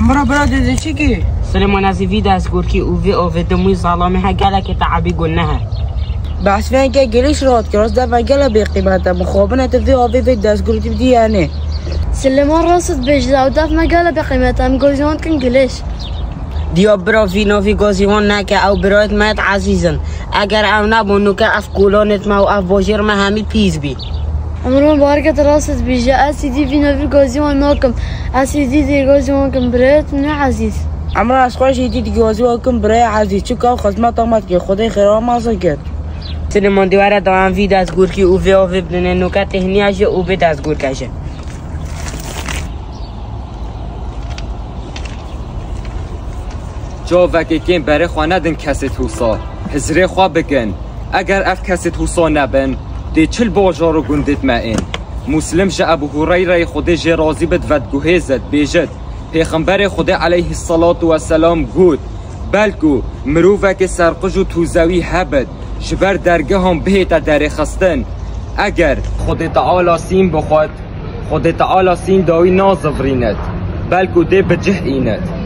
عمرو برادر چی کی؟ سلیمان از وی دستگور کی او وی دموی ظالمه ها گله که تعبی گنه بس فين كي جليش رات كراس دفع جلا بقيمتها مخابنة في أبي في دستگور تبدي يعني سليمان راست بجلا ودف ما جلا بقيمتها مجوزيون كن جليش ديو برا فينا في جوزيون نكا أو برات مات عزيزا أجر أو نبونو كأف كولانت ما وأف بوجر ما همي بيز بي عمرو باركة راست بجا أسيدي فينا في جوزيون ناكم أسيدي دي جوزيون كم برات من عزيز عمرو أسخاش يدي جوزيون كم برات عزيز شو كاو خدمة طمات كي خدي خير ما سكت سلیمان دیواره دام وی دستگور کی او وی بنه نوکت تهنیاش او وی دستگور کشه جا وکی کن بره خواندن کسی توسا هزره خواه بگن اگر اف کسی توسا نبن دی چل باجارو گندید این مسلم جا ابو هریره خود جه رازی بد ودگوه زد بیجد پیغمبر خود علیه السلام گود بلکو مروفه سرقجو توزوی هبد شبر درگه هم بهتا در خستن اگر خود تعالی سین بخواد خود تعالی سین داوی نازفرینت بلکو ده بجه اینت